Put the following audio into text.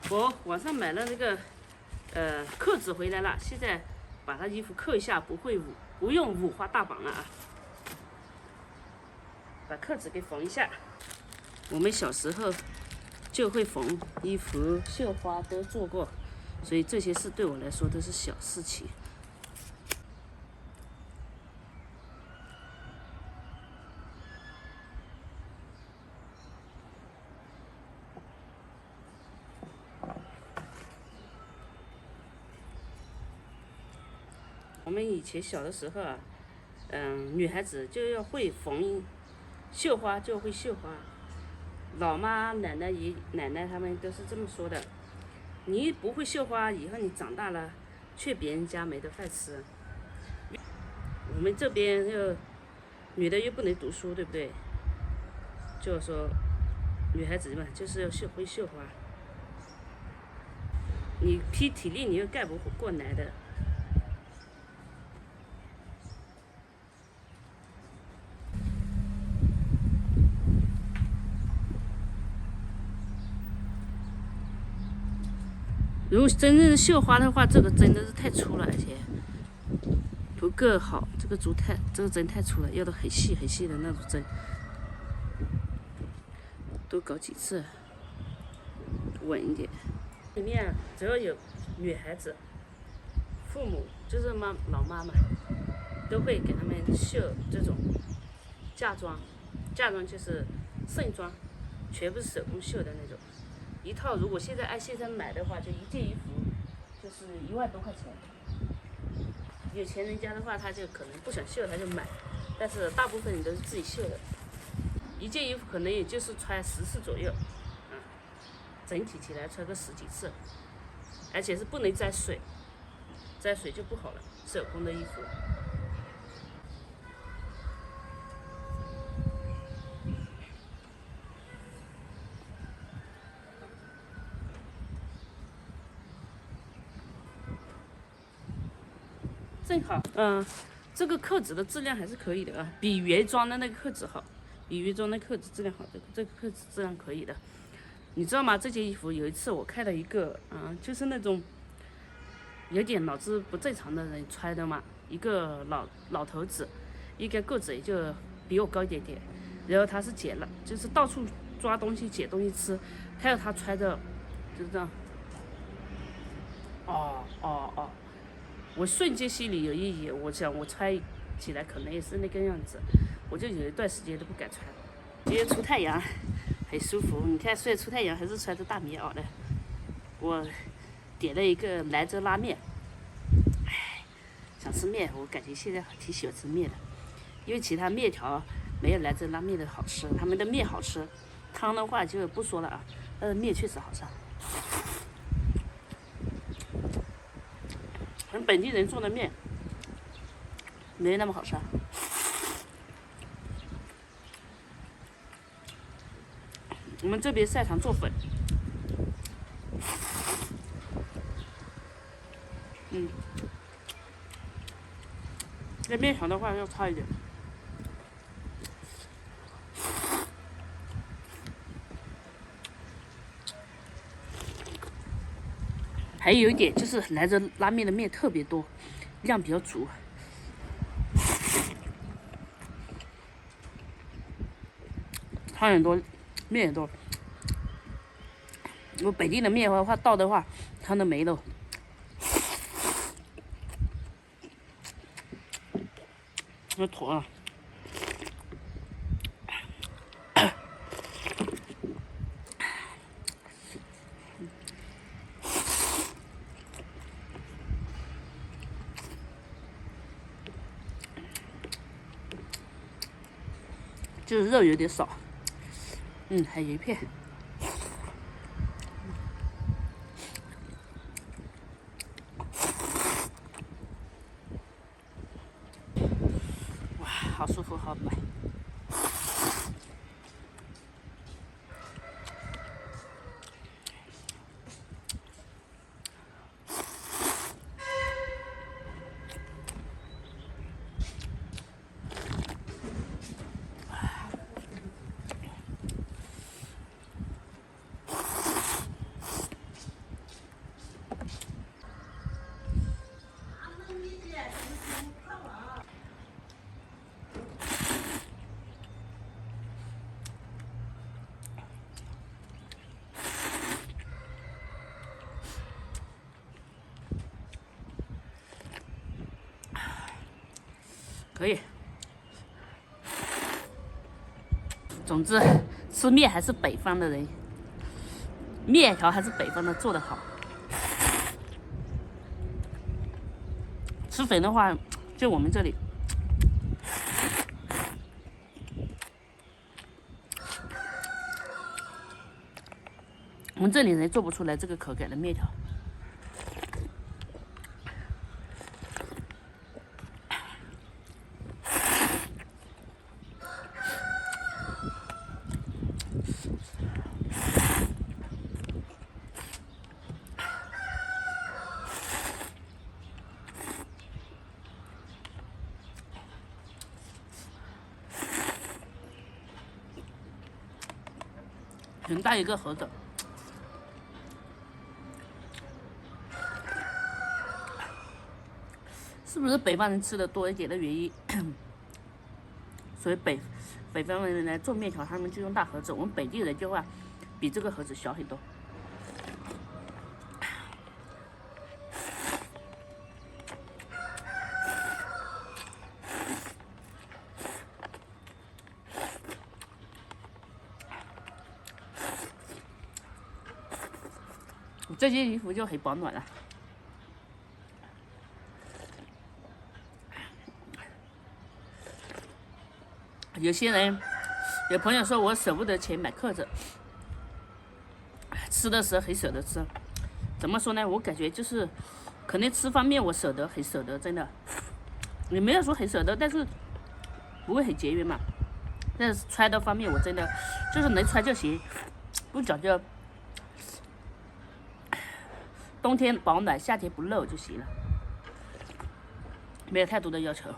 我网上买了那个扣子回来了，现在把它衣服扣一下，不用五花大绑了啊。把扣子给缝一下。我们小时候就会缝衣服、绣花都做过，所以这些事对我来说都是小事情。我们以前小的时候啊，女孩子就要会缝绣花，就会绣花。老妈、奶奶、奶奶他们都是这么说的。你不会绣花，以后你长大了去别人家没得饭吃。我们这边女的又不能读书，对不对？就是说，女孩子嘛，就是要会绣花。你拼体力，你又干不过来的。如果真正的绣花的话，这个针都是太粗了，而且不够好。这个针太粗了，要的很细很细的那种针，多搞几次，稳一点。里面只要有女孩子，父母就是老妈妈，都会给他们绣这种嫁妆。嫁妆就是盛装，全部是手工绣的那种。一套如果现在按现在买的话，就一件衣服就是1万多块钱。有钱人家的话，他就可能不想绣，他就买，但是大部分人都是自己绣的。一件衣服可能也就是穿10次左右，整体起来穿个10几次，而且是不能沾水，沾水就不好了。手工的衣服。正好，这个扣子的质量还是可以的啊，比原装的那个扣子好，比原装的扣子质量好，这个扣子质量可以的。你知道吗？这件衣服有一次我看到一个，就是那种有点脑子不正常的人穿的嘛，一个老头子，应该个子也就比我高一点点，然后他是捡了，就是到处抓东西、捡东西吃，看到他穿着就是这样，我瞬间心里有阴影，我想我穿起来可能也是那个样子，我就有一段时间都不敢穿。今天出太阳，很舒服。你看，虽然出太阳，还是穿着大棉袄的。我点了一个兰州拉面，想吃面，我感觉现在挺喜欢吃面的，因为其他面条没有兰州拉面的好吃，他们的面好吃，汤的话就不说了啊，面确实好吃。本地人做的面没那么好吃。我们这边擅长做粉，那面条的话要差一点。还有一点就是兰州拉面的面特别多，量比较足。汤很多，面也多。如果北京的面的话倒的话，汤都没了。那坨啊，就是肉有点少。还有一片。哇，好舒服，好美。可以。总之，吃面还是北方的人，面条还是北方的做得好。吃粉的话，就我们这里，我们这里人做不出来这个口感的面条。很大一个盒子，是不是北方人吃的多一点的原因？所以北方人来做面条，他们就用大盒子。我们北地人的话，比这个盒子小很多。这件衣服就很保暖了。有些人，有朋友说我舍不得钱买课子，吃的时候很舍得吃。怎么说呢？我感觉就是，可能吃方面我舍得，很舍得，真的。也没有说很舍得，但是不会很节约嘛。但是穿的方面，我真的就是能穿就行，不讲究。冬天保暖，夏天不漏就行了，没有太多的要求。